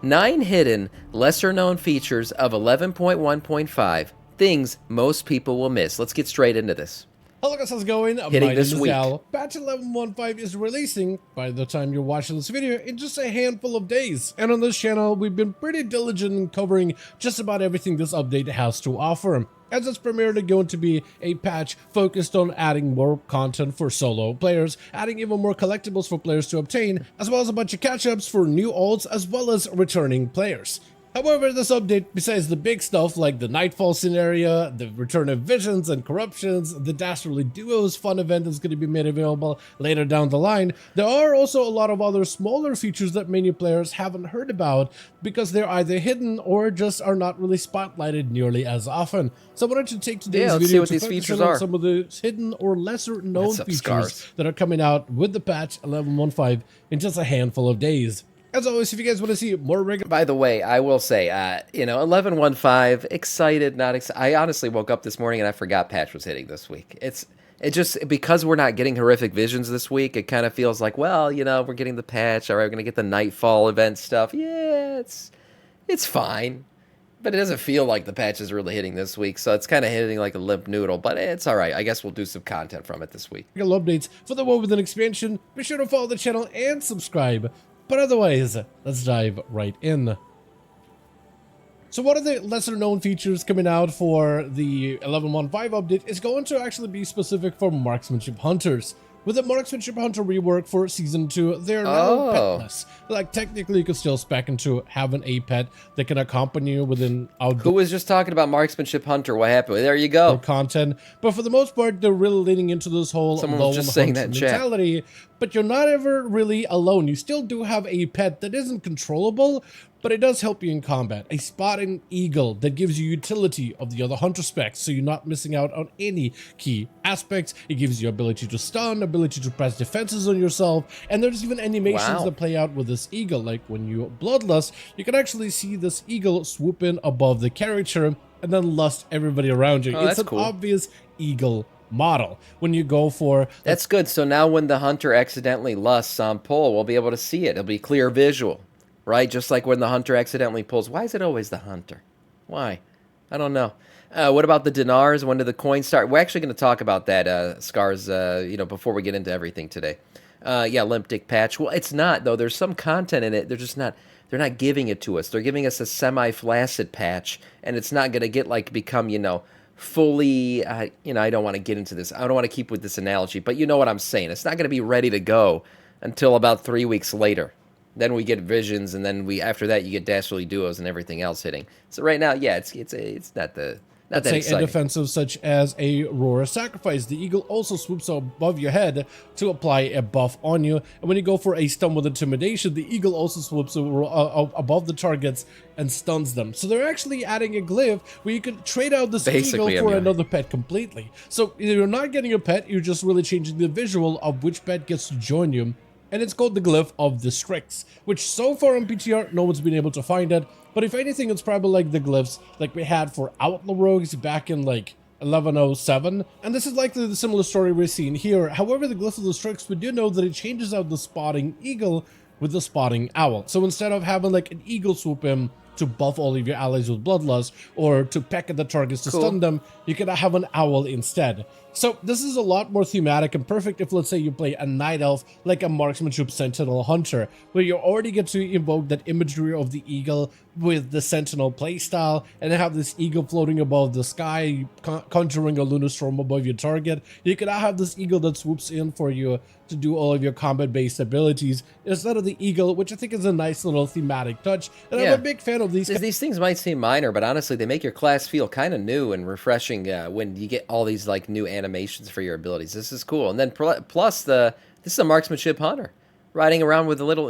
9 hidden, lesser-known features of 11.1.5. Things most people will miss. Let's get straight into this. Hello guys, how's it going? Hitting My name this is week. Al. Patch 11.1.5 is releasing by the time you're watching this video in just a handful of days. And on this channel, we've been pretty diligent in covering just about everything this update has to offer, as it's primarily going to be a patch focused on adding more content for solo players, adding even more collectibles for players to obtain, as well as a bunch of catch-ups for new alts as well as returning players. However, this update, besides the big stuff like the Nightfall scenario, the return of visions and corruptions, the Dastardly Duos fun event is going to be made available later down the line, there are also a lot of other smaller features that many players haven't heard about because they're either hidden or just are not really spotlighted nearly as often. So I wanted to take today's let's see video what to these focus features on are. some of the hidden or lesser known What's up, features Scars? that are coming out with the patch 11.1.5 in just a handful of days. As always, if you guys want to see more regular... By the way, I will say, 11.1.5, excited, not excited. I honestly woke up this morning and I forgot patch was hitting this week. It just, because we're not getting horrific visions this week, it kind of feels like, well, we're getting the patch. All right, we're going to get the Nightfall event stuff. Yeah, it's fine. But it doesn't feel like the patch is really hitting this week, so it's kind of hitting like a limp noodle. But it's all right. I guess we'll do some content from it this week. updates for the one with an expansion. Be sure to follow the channel and subscribe. But otherwise, let's dive right in. So one of the lesser known features coming out for the 11.1.5 update is going to actually be specific for Marksmanship Hunters. With the Marksmanship Hunter rework for Season 2, they're now petless. Like, technically, you could still spec into having a pet that can accompany you within outdoor... Who was just talking about Marksmanship Hunter? What happened? There you go. content, but for the most part, they're really leaning into this whole Someone was just saying that in chat. mentality. But you're not ever really alone. You still do have a pet that isn't controllable, but it does help you in combat. A spotting eagle that gives you utility of the other hunter specs, so you're not missing out on any key aspects. It gives you ability to stun, ability to press defenses on yourself, and there's even animations that play out with this eagle. Like when you bloodlust, you can actually see this eagle swoop in above the character and then lust everybody around you. It's an cool. obvious eagle model. When you go for... That's good. So now when the hunter accidentally lusts on pull, we'll be able to see it. It'll be clear visual, right? Just like when the hunter accidentally pulls. Why is it always the hunter? Why? I don't know. What about the dinars? When do the coins start? We're actually going to talk about that, Scars, before we get into everything today. Limp Dick patch. Well, it's not, though. There's some content in it. They're not giving it to us. They're giving us a semi-flaccid patch, and it's not going to become, fully, I don't want to get into this. I don't want to keep with this analogy, but you know what I'm saying. It's not going to be ready to go until about 3 weeks later. Then we get visions, and then after that you get Dastardly Duos and everything else hitting. So right now, yeah, it's not that exciting. a defensive such as a Roar Sacrifice. The eagle also swoops above your head to apply a buff on you. And when you go for a stun with intimidation, the eagle also swoops above the targets and stuns them. So they're actually adding a glyph where you can trade out this eagle for another pet completely. So you're not getting a pet, you're just really changing the visual of which pet gets to join you. And it's called the Glyph of the Strix, which so far on PTR, no one's been able to find it. But if anything, it's probably like the glyphs like we had for Outlaw Rogues back in like 1107. And this is likely the similar story we're seeing here. However, the Glyph of the Strix, we do know that it changes out the spotting eagle with the spotting owl. So instead of having like an eagle swoop in to buff all of your allies with bloodlust or to peck at the targets to stun them, you can have an owl instead. So this is a lot more thematic and perfect if, let's say, you play a night elf like a Marksmanship Sentinel Hunter, where you already get to invoke that imagery of the eagle with the Sentinel playstyle and have this eagle floating above the sky, conjuring a lunar storm above your target. You can now have this eagle that swoops in for you to do all of your combat-based abilities instead of the eagle, which I think is a nice little thematic touch. And I'm a big fan of these. These things might seem minor, but honestly, they make your class feel kind of new and refreshing when you get all these like new animations for your abilities. This is cool. And then plus this is a Marksmanship Hunter riding around with a little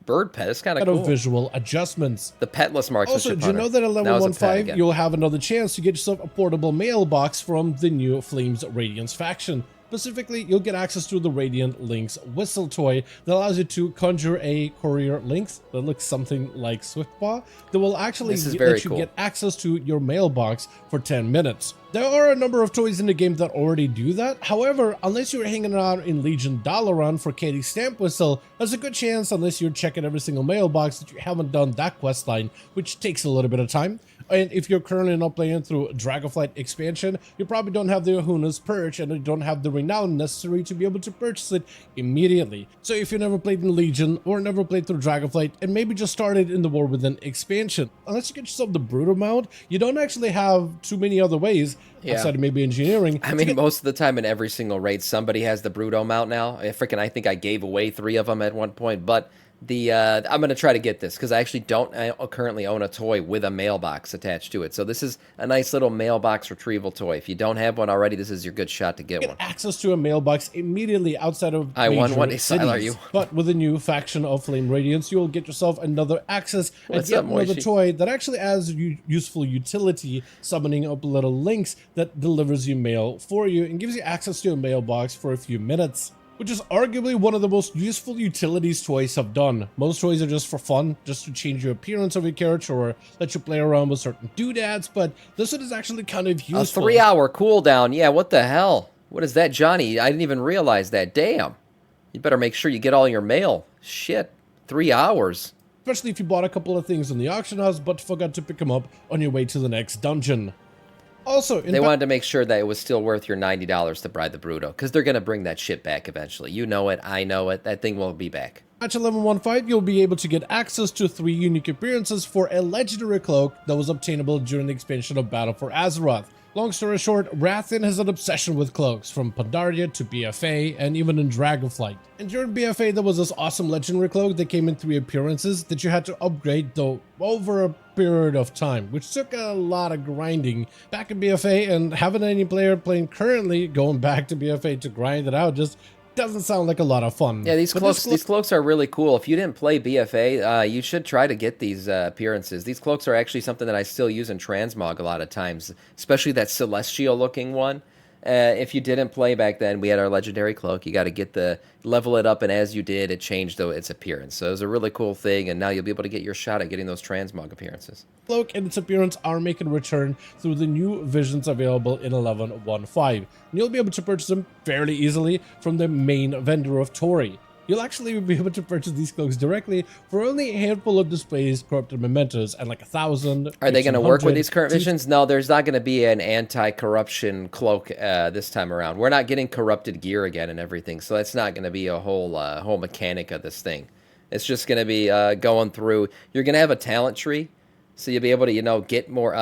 bird pet. It's kind of cool. Visual adjustments. The petless Marksmanship Also, Hunter. do you know that at level 1.5 you'll have another chance to get yourself a portable mailbox from the new Flames Radiance faction? Specifically, you'll get access to the Radiant Lynx whistle toy that allows you to conjure a courier lynx that looks something like Swiftpaw that will actually let you get access to your mailbox for 10 minutes. There are a number of toys in the game that already do that. However, unless you're hanging out in Legion Dalaran for Katie's Stamp Whistle, there's a good chance, unless you're checking every single mailbox, that you haven't done that quest line, which takes a little bit of time. And if you're currently not playing through Dragonflight expansion, you probably don't have the Ahuna's Perch and you don't have the renown necessary to be able to purchase it immediately. So if you never played in Legion or never played through Dragonflight and maybe just started in the War Within expansion, unless you get yourself the Brutal mount, you don't actually have too many other ways outside of maybe engineering. I mean, most of the time in every single raid, somebody has the Bruto mount now. I think I gave away 3 of them at one point, but I'm going to try to get this because I actually don't currently own a toy with a mailbox attached to it. So this is a nice little mailbox retrieval toy. If you don't have one already, this is your good shot to get one. Access to a mailbox immediately outside of I won one. Cities. But with a new faction of Flame Radiance, you'll get yourself another access and yet another toy that actually adds useful utility, summoning up little links that delivers you mail for you and gives you access to a mailbox for a few minutes, which is arguably one of the most useful utilities toys have done. Most toys are just for fun, just to change your appearance of your character or let you play around with certain doodads, but this one is actually kind of useful. A 3-hour cooldown, yeah, what the hell? What is that, Johnny? I didn't even realize that. Damn. You better make sure you get all your mail. Shit, 3 hours. Especially if you bought a couple of things in the auction house but forgot to pick them up on your way to the next dungeon. Also, they wanted to make sure that it was still worth your $90 to bribe the Bruto, because they're going to bring that shit back eventually. You know it, I know it, that thing will be back. Patch 11.15, you'll be able to get access to 3 unique appearances for a legendary cloak that was obtainable during the expansion of Battle for Azeroth. Long story short, Rathian has an obsession with cloaks, from Pandaria to BFA, and even in Dragonflight. And during BFA, there was this awesome legendary cloak that came in 3 appearances that you had to upgrade, though, over a period of time, which took a lot of grinding back in BFA, and having any player playing currently going back to BFA to grind it out just doesn't sound like a lot of fun. Yeah, these cloaks are really cool. If you didn't play BFA, you should try to get these appearances. These cloaks are actually something that I still use in Transmog a lot of times, especially that celestial looking one. If you didn't play back then, we had our legendary cloak. You got to level it up, and as you did, it changed its appearance. So it was a really cool thing, and now you'll be able to get your shot at getting those transmog appearances. Cloak and its appearance are making a return through the new visions available in 11.15. And you'll be able to purchase them fairly easily from the main vendor of Tori. You'll actually be able to purchase these cloaks directly for only a handful of displays, corrupted mementos, and like 1,000. Are they going to work with these current visions? No, there's not going to be an anti-corruption cloak this time around. We're not getting corrupted gear again and everything, so that's not going to be a whole mechanic of this thing. It's just going to be going through. You're going to have a talent tree, so you'll be able to get more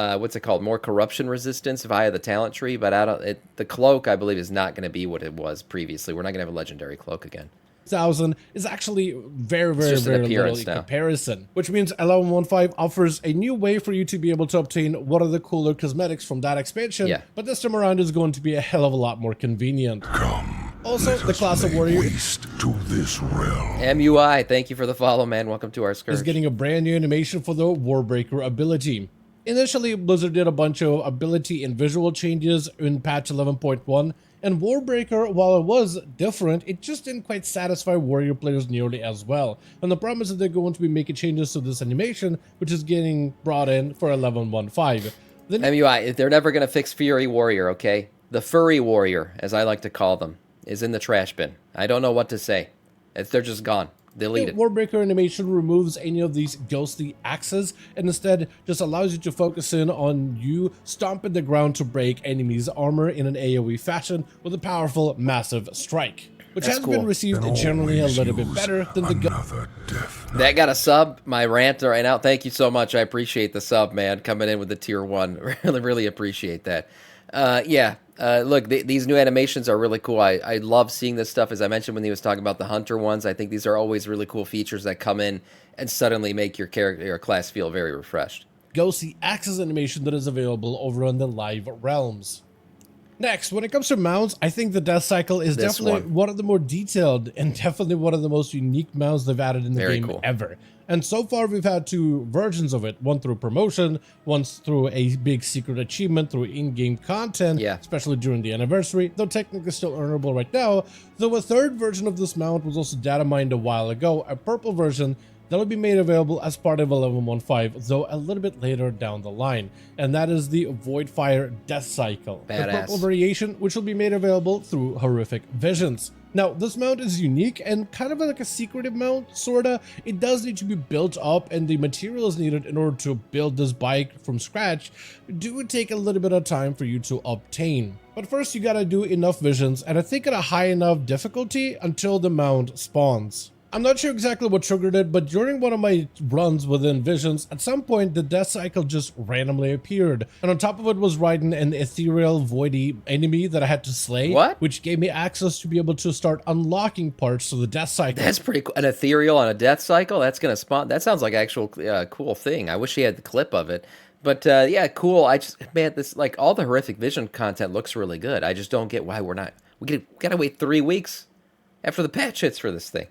more corruption resistance via the talent tree. But the cloak, I believe, is not going to be what it was previously. We're not going to have a legendary cloak again. 1,000 is actually very little in comparison, which means 11.15 offers a new way for you to be able to obtain one of the cooler cosmetics from that expansion, but this time around is going to be a hell of a lot more convenient. Also, the class of warrior to this realm. MUI, thank you for the follow, man. Welcome to our scourge. Is getting a brand new animation for the Warbreaker ability. Initially, Blizzard did a bunch of ability and visual changes in patch 11.1, and Warbreaker, while it was different, it just didn't quite satisfy warrior players nearly as well. And the problem is that they're going to be making changes to this animation, which is getting brought in for 11.15. MUI, they're never going to fix Fury Warrior, okay? The Furry Warrior, as I like to call them, is in the trash bin. I don't know what to say. They're just gone. Deleted. Warbreaker animation removes any of these ghostly axes and instead just allows you to focus in on you stomping the ground to break enemies' armor in an AoE fashion with a powerful, massive strike, which has been received generally a little bit better than the That got a sub, my rant right now. Thank you so much. I appreciate the sub, man, coming in with the tier 1. Really appreciate that. Look, these new animations are really cool. I love seeing this stuff. As I mentioned when he was talking about the Hunter ones, I think these are always really cool features that come in and suddenly make your character or class feel very refreshed. Go see Axis animation that is available over on the live realms. Next, when it comes to mounts, I think the Death Cycle is definitely one of the more detailed and definitely one of the most unique mounts they've added in the game ever. And so far we've had 2 versions of it, one through promotion, once through a big secret achievement through in-game content, especially during the anniversary, though technically still earnable right now, though a 3rd version of this mount was also data mined a while ago, a purple version that will be made available as part of 11.15, though a little bit later down the line, and that is the Voidfire Death Cycle, the purple variation, which will be made available through Horrific Visions. Now, this mount is unique and kind of like a secretive mount, sorta. It does need to be built up, and the materials needed in order to build this bike from scratch do take a little bit of time for you to obtain. But first, you gotta do enough visions, and I think at a high enough difficulty until the mount spawns. I'm not sure exactly what triggered it, but during one of my runs within Visions, at some point the death cycle just randomly appeared. And on top of it was riding an ethereal voidy enemy that I had to slay. What? Which gave me access to be able to start unlocking parts to the death cycle. That's pretty cool. An ethereal on a death cycle? That's going to spawn. That sounds like actual cool thing. I wish he had the clip of it. But yeah, cool. Man, this, like, all the Horrific Vision content looks really good. I just don't get why we gotta wait 3 weeks after the patch hits for this thing.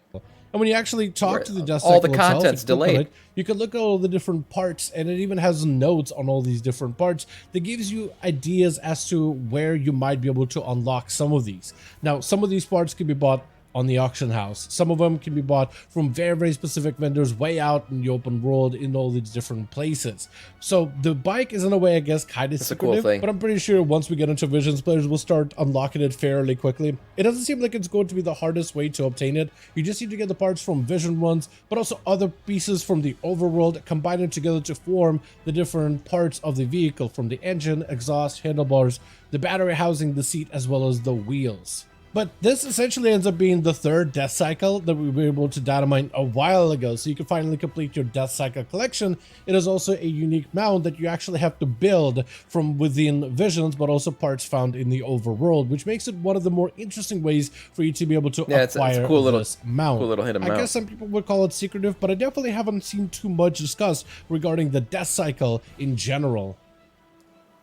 And when you actually talk to the death cycle all the content's itself, delayed. You can look at all the different parts, and it even has notes on all these different parts that gives you ideas as to where you might be able to unlock some of these. Now, some of these parts can be bought on the auction house. Some of them can be bought from very, very specific vendors way out in the open world in all these different places. So the bike is in a way, I guess, kind of secretive, cool thing. but I'm pretty sure once we get into Visions, players will start unlocking it fairly quickly. It doesn't seem like it's going to be the hardest way to obtain it. You just need to get the parts from Vision runs, but also other pieces from the overworld, combine it together to form the different parts of the vehicle, from the engine, exhaust, handlebars, the battery housing, the seat, as well as the wheels. But this essentially ends up being the 3rd death cycle that we were able to data mine a while ago, so you can finally complete your death cycle collection. It is also a unique mount that you actually have to build from within Visions, but also parts found in the overworld, which makes it one of the more interesting ways for you to be able to acquire it's a cool this mount. Cool little hidden mount. I guess some people would call it secretive, but I definitely haven't seen too much discussed regarding the death cycle in general.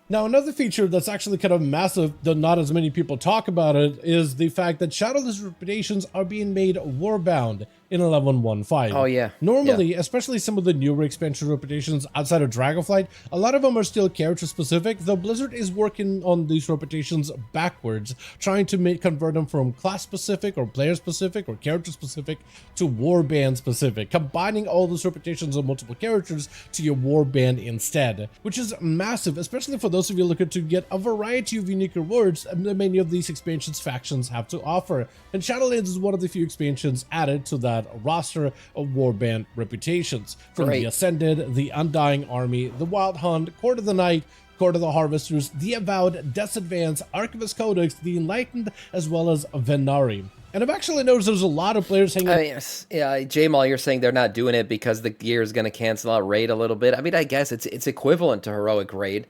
Now, another feature that's actually kind of massive, though not as many people talk about it, is the fact that Shadowlands reputations are being made warbound in 11.15. Oh, yeah. Normally, especially some of the newer expansion reputations outside of Dragonflight, a lot of them are still character-specific, though Blizzard is working on these reputations backwards, trying to convert them from class-specific or player-specific or character-specific to warband-specific, combining all those reputations of multiple characters to your warband instead, which is massive, especially for those of you looking to get a variety of unique rewards that many of these expansions factions have to offer. And Shadowlands is one of the few expansions added to that roster of warband reputations. From the Ascended, the Undying Army, the Wild Hunt, Court of the Night, Court of the Harvesters, the Avowed, Death's Advance, Archivist Codex, the Enlightened, as well as Venari. And I've actually noticed there's a lot of players hanging. Yeah, J-Mal, you're saying they're not doing it because the gear is going to cancel out raid a little bit. I mean, I guess it's equivalent to heroic raid,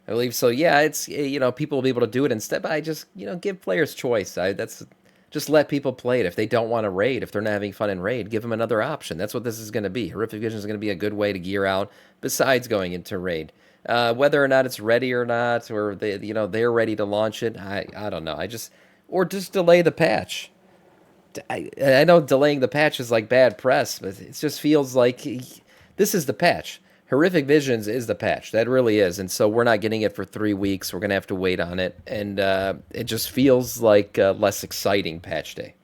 I believe. So yeah, it's, you know, people will be able to do it instead. But I just, you know, give players choice. Just let people play it. If they don't want to raid, if they're not having fun in raid, give them another option. That's what this is going to be. Horrific Vision is going to be a good way to gear out besides going into raid. Whether or not it's ready or not, or they're ready to launch it, I don't know. Or just delay the patch. I know delaying the patch is like bad press, but it just feels like this is the patch. Horrific Visions is the patch. That really is. And so we're not getting it for 3 weeks. We're going to have to wait on it. And it just feels like less exciting patch day.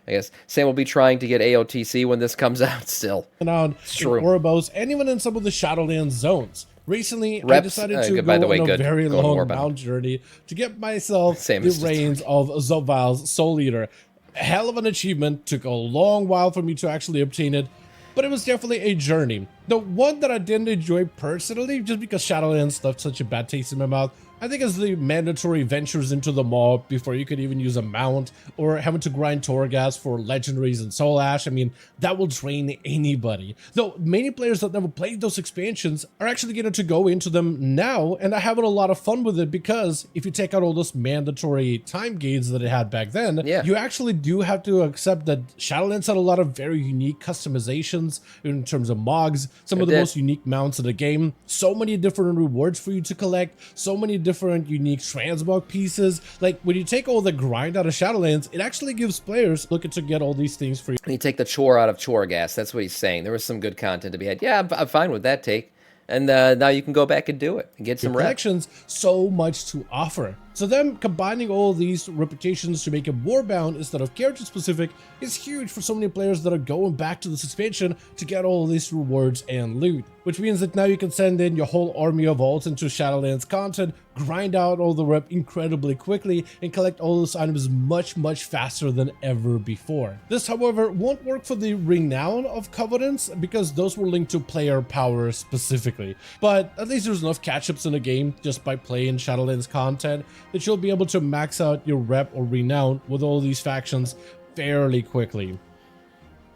I guess Sam will be trying to get AOTC when this comes out still. It's true. Orbos, and even in some of the Shadowlands zones. Recently, I decided to go on a very long mount journey to get myself the reins of Zoval's Soul Eater. A hell of an achievement. Took a long while for me to actually obtain it, but it was definitely a journey. The one that I didn't enjoy personally, just because Shadowlands left such a bad taste in my mouth, I think is the mandatory ventures into the maw before you could even use a mount, or having to grind Torghast for legendaries and Soul Ash. I mean, that will drain anybody. Though many players that never played those expansions are actually getting to go into them now, and are having a lot of fun with it, because if you take out all those mandatory time gains that it had back then, you actually do have to accept that Shadowlands had a lot of very unique customizations in terms of mogs, some of the most unique mounts in the game, so many different rewards for you to collect, so many different unique transmog pieces. Like when you take all the grind out of Shadowlands, it actually gives players looking to get all these things for you. You take the chore out of chore gas. That's what he's saying. There was some good content to be had. Yeah, I'm fine with that take. And now you can go back and do it and get some reps. Collections, so much to offer. So them combining all these reputations to make it warbound instead of character specific is huge for so many players that are going back to this expansion to get all these rewards and loot. Which means that now you can send in your whole army of vaults into Shadowlands content, grind out all the rep incredibly quickly, and collect all those items much faster than ever before. This, however, won't work for the renown of Covenants because those were linked to player power specifically. But at least there's enough catch-ups in the game just by playing Shadowlands content that you'll be able to max out your rep or renown with all these factions fairly quickly.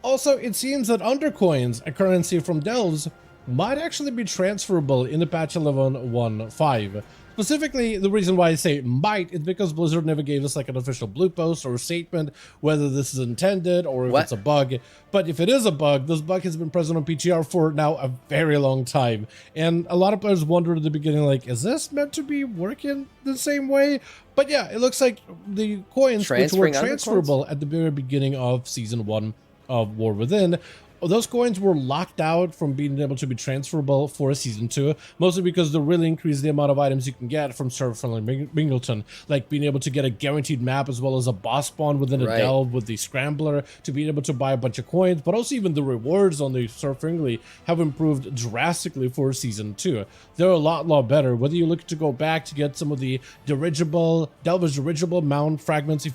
Also, it seems that Undercoins, a currency from Delves, might actually be transferable in the patch 11.1.5. Specifically, the reason why I say might is because Blizzard never gave us like an official blue post or a statement whether this is intended or if it's a bug. But if it is a bug, this bug has been present on PTR for now a very long time. And a lot of players wondered at the beginning, like, is this meant to be working the same way? But yeah, it looks like the coins which were transferable at the very beginning of Season 1 of War Within, those coins were locked out from being able to be transferable for Season 2, mostly because they really increased the amount of items you can get from server-friendly Mingleton, like being able to get a guaranteed map as well as a boss spawn within a delve with the Scrambler to be able to buy a bunch of coins, but also even the rewards on the server-friendly have improved drastically for Season 2. They're a lot better, whether you look to go back to get some of the Delver's dirigible mount fragments,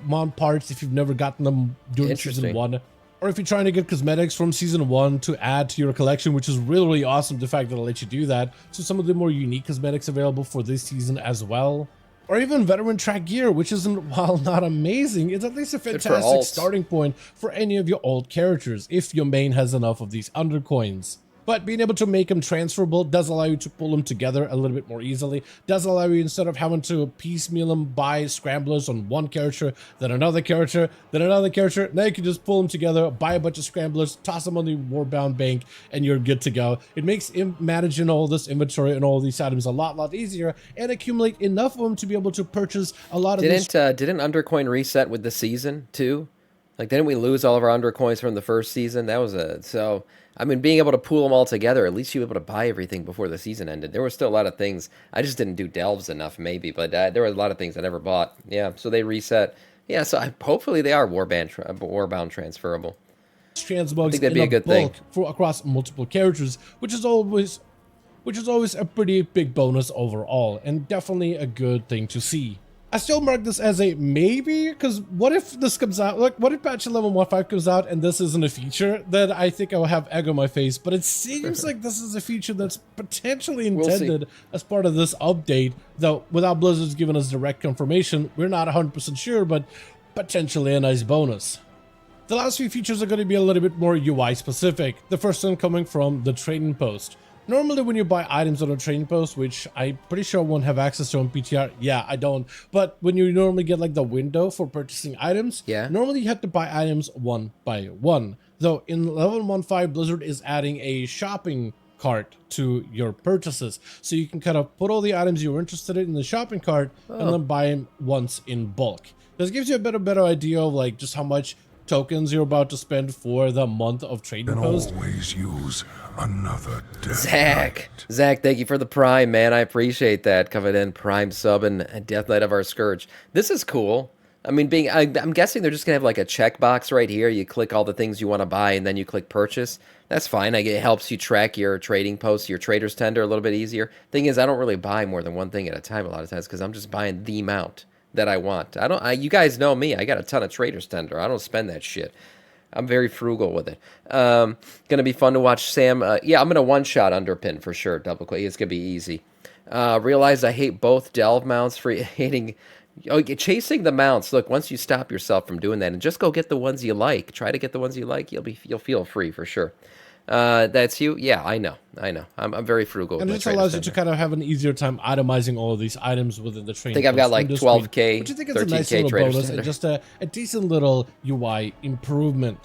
mount parts if you've never gotten them during Season 1. Or if you're trying to get cosmetics from Season 1 to add to your collection, which is really awesome, the fact that it'll let you do that. So some of the more unique cosmetics available for this season as well. Or even veteran track gear, which isn't, while not amazing, it's at least a fantastic starting point for any of your old characters, if your main has enough of these undercoins. But being able to make them transferable does allow you to pull them together a little bit more easily, does allow you, instead of having to piecemeal them, buy scramblers on one character, then another character, now you can just pull them together, buy a bunch of scramblers, toss them on the Warbound bank, and you're good to go. It makes managing all this inventory and all these items a lot easier, and accumulate enough of them to be able to purchase a lot of Didn't Undercoin reset with the season, too? Like, didn't we lose all of our Undercoins from the first season? That was so... I mean, being able to pool them all together, at least you were able to buy everything before the season ended. There were still a lot of things. I just didn't do delves enough, maybe, but there were a lot of things I never bought. Yeah, so they reset. Yeah, so hopefully they are Warbound transferable. Transmogs I think that'd be a good thing for across multiple characters, which is always a pretty big bonus overall, and definitely a good thing to see. I still mark this as a maybe, because what if this comes out, like, what if patch 11.1.5 comes out and this isn't a feature? Then I think I will have egg on my face, but it seems like this is a feature that's potentially intended as part of this update, though without Blizzard's giving us direct confirmation, we're not 100% sure, but potentially a nice bonus. The last few features are going to be a little bit more UI specific, the first one coming from the trading post. Normally when you buy items on a trading post, which I'm pretty sure I won't have access to on PTR, yeah, I don't, but when you normally get like the window for purchasing items, normally you have to buy items one by one. Though in 11.1.5, Blizzard is adding a shopping cart to your purchases, so you can kind of put all the items you're interested in the shopping cart and then buy them once in bulk. This gives you a better idea of like just how much tokens you're about to spend for the month of trading post. Always use another Zach, thank you for the Prime, man. I appreciate that. Coming in, Prime sub and Death Knight of our Scourge. This is cool. I mean, I'm guessing they're just gonna have like a checkbox right here. You click all the things you want to buy, and then you click purchase. That's fine. It helps you track your trading posts, your trader's tender a little bit easier. Thing is, I don't really buy more than one thing at a time a lot of times because I'm just buying the amount that I want. You guys know me. I got a ton of trader's tender. I don't spend that shit. I'm very frugal with it. Gonna be fun to watch Sam. Yeah, I'm gonna one-shot Underpin for sure. Double click. It's gonna be easy. Realized I hate both delve mounts for chasing the mounts. Look, once you stop yourself from doing that and just go get the ones you like. Try to get the ones you like. You'll feel free for sure. That's you? Yeah, I know. I'm very frugal. And this allows you to kind of have an easier time itemizing all of these items within the training. I think I've got like 12k, which I think is a nice little bonus and just a decent little UI improvement.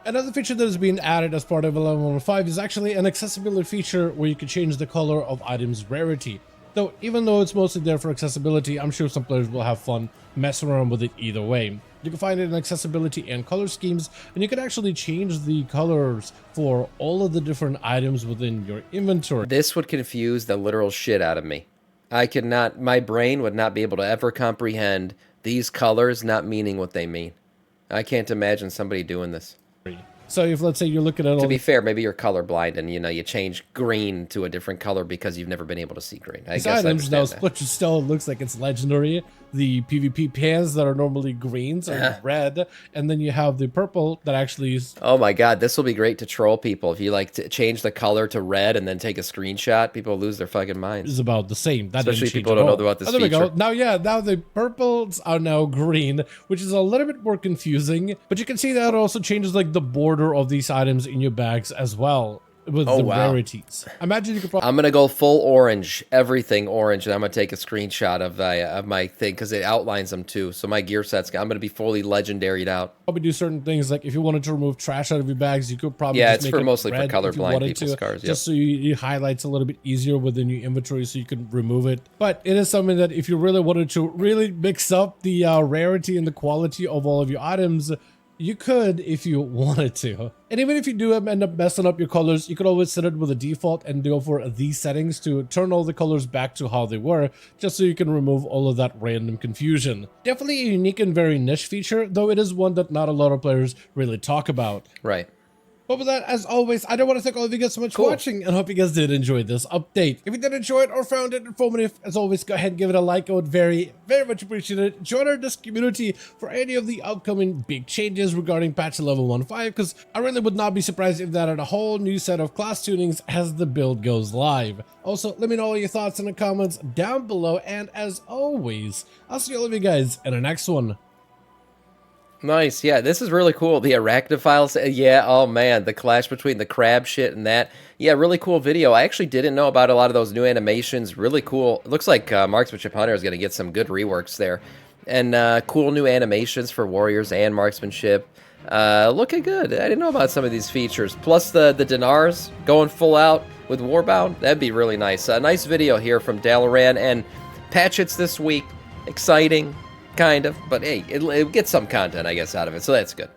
Another feature that is being added as part of 11.1.5 is actually an accessibility feature where you can change the color of items' rarity. Though, even though it's mostly there for accessibility, I'm sure some players will have fun messing around with it either way. You can find it in accessibility and color schemes, and you can actually change the colors for all of the different items within your inventory. This would confuse the literal shit out of me. I could not, my brain would not be able to ever comprehend these colors not meaning what they mean. I can't imagine somebody doing this. So if, let's say, you're looking at all To be fair, maybe you're colorblind and, you know, you change green to a different color because you've never been able to see green. I these guess items now, that. Split Your Stone looks like it's legendary. The PvP pans that are normally greens are red, and then you have the purple that actually is... Oh my god, this will be great to troll people. If you like to change the color to red and then take a screenshot, people lose their fucking minds. is about the same. That Especially didn't change people at don't know all. about this Oh, there we feature. go. Now, yeah, now the purples are now green, which is a little bit more confusing. But you can see that it also changes like the border of these items in your bags as well with the rarities. Imagine you could probably... I'm gonna go full orange, everything orange, and I'm gonna take a screenshot of my thing because it outlines them too. So my gear set's, I'm gonna be fully legendaried out. probably do certain things, like if you wanted to remove trash out of your bags, you could probably Yeah, just it's make for it mostly for red if you colorblind wanted people's to, cars, just so you highlights a little bit easier within your inventory so you can remove it. But it is something that if you really wanted to really mix up the rarity and the quality of all of your items, you could if you wanted to. And even if you do end up messing up your colors, you could always set it with a default and go for these settings to turn all the colors back to how they were, just so you can remove all of that random confusion. Definitely a unique and very niche feature, though it is one that not a lot of players really talk about. Right. But with that, as always, I don't want to thank all of you guys so much for watching, and hope you guys did enjoy this update. If you did enjoy it or found it informative, as always, go ahead and give it a like. I would very, very much appreciate it. Join our Discord community for any of the upcoming big changes regarding patch 11.15, because I really would not be surprised if that had a whole new set of class tunings as the build goes live. Also, let me know all your thoughts in the comments down below, and as always, I'll see all of you guys in the next one. Nice, yeah, this is really cool. The arachnophiles, yeah, oh man, the clash between the crab shit and that. Yeah, really cool video. I actually didn't know about a lot of those new animations. Really cool. It looks like Marksmanship Hunter is going to get some good reworks there. And cool new animations for warriors and marksmanship. Looking good. I didn't know about some of these features. Plus the dinars going full out with Warbound. That'd be really nice. A nice video here from Dalaran, and patch hits this week. Exciting. Kind of, but hey, it'll get some content, I guess, out of it, so that's good.